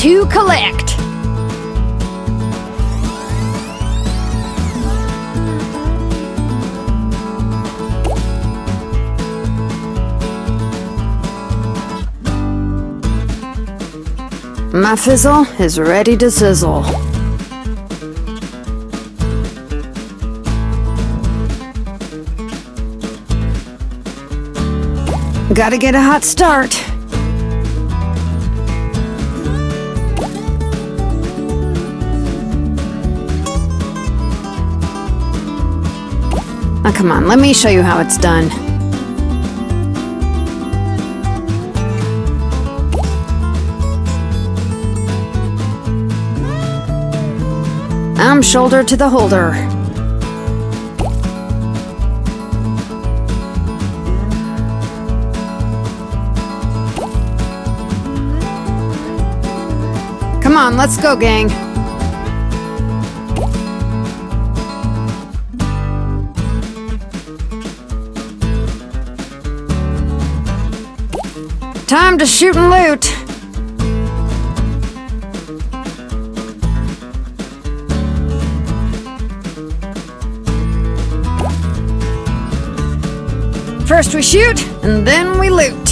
to collect. My fizzle is ready to sizzle. Gotta get a hot start. Now come on, let me show you how it's done. I'm shoulder to the holder. Come on, let's go, gang. Time to shoot and loot. First we shoot, and then we loot.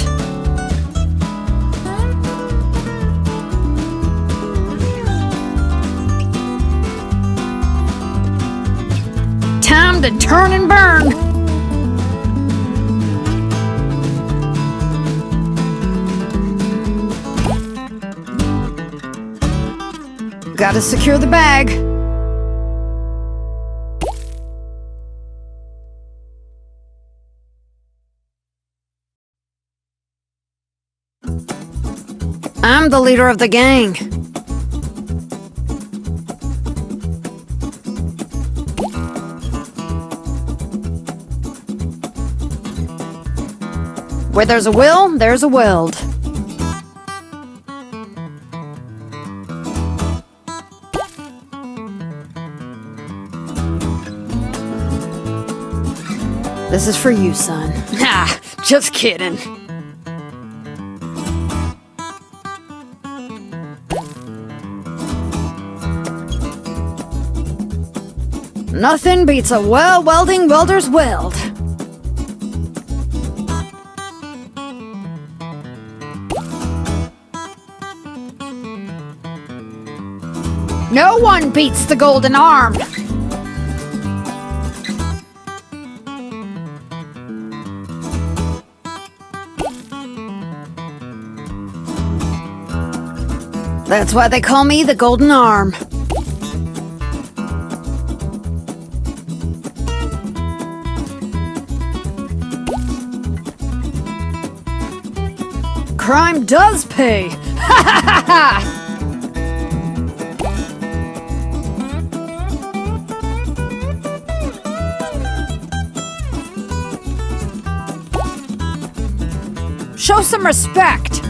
Time to turn and burn. Gotta secure the bag. I'm the leader of the gang. Where there's a will, there's a weld. This is for you, son. Ah, just kidding. Nothing beats a well-welding welder's weld. No one beats the golden arm. That's why they call me the golden arm. Crime does pay! Ha ha ha ha! Show some respect!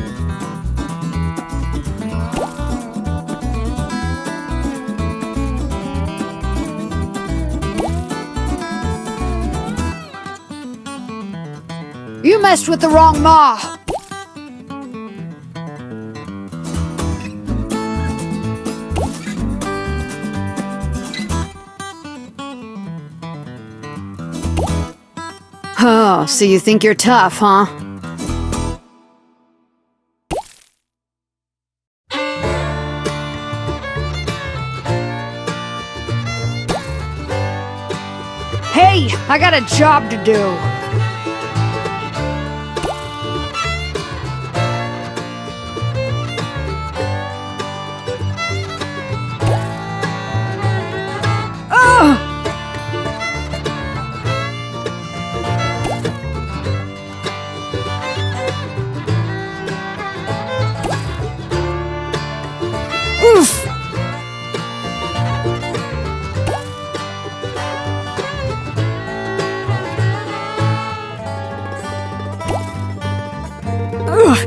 You messed with the wrong ma! Oh, so you think you're tough, huh? Hey, I got a job to do. Oof! Ugh.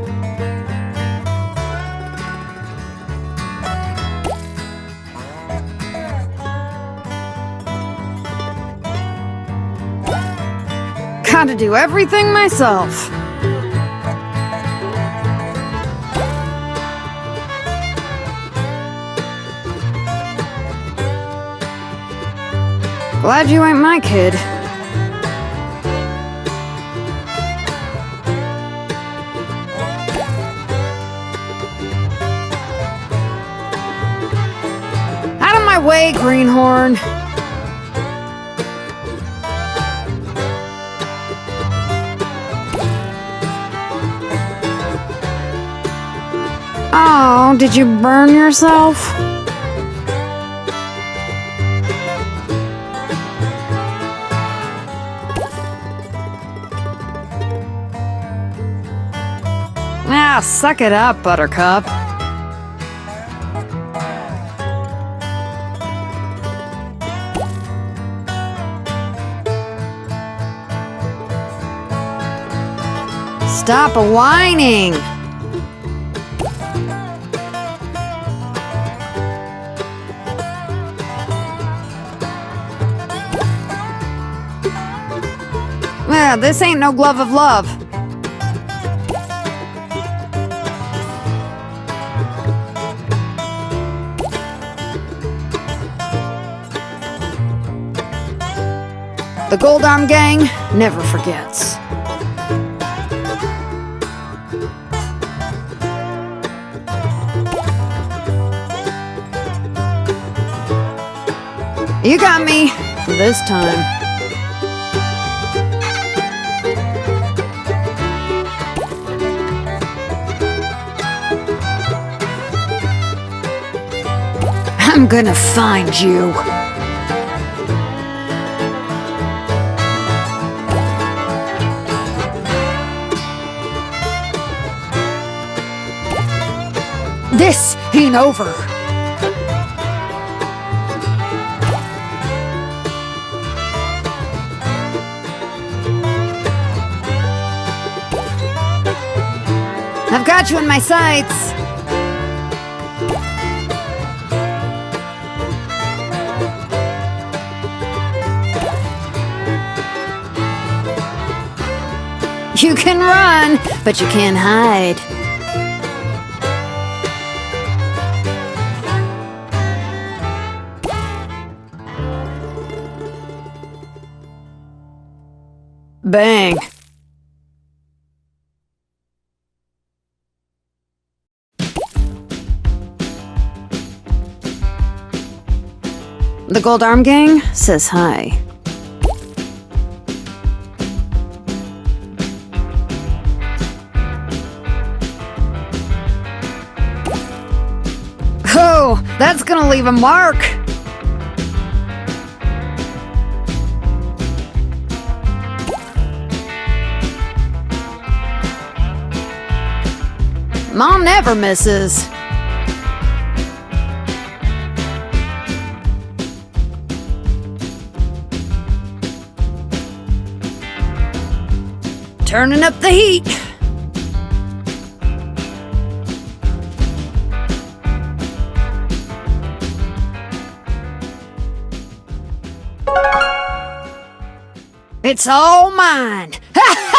Gotta do everything myself. Glad you ain't my kid. Out of my way, greenhorn. Oh, did you burn yourself? Ah, suck it up, Buttercup. Stop whining! Yeah, this ain't no glove of love. The Gold Arm Gang never forgets. You got me this time. I'm gonna find you. This ain't over. I've got you in my sights. You can run, but you can't hide. Bang. The Gold Arm Gang says hi. Oh, that's gonna leave a mark. Mom never misses. Turning up the heat. It's all mine. Ha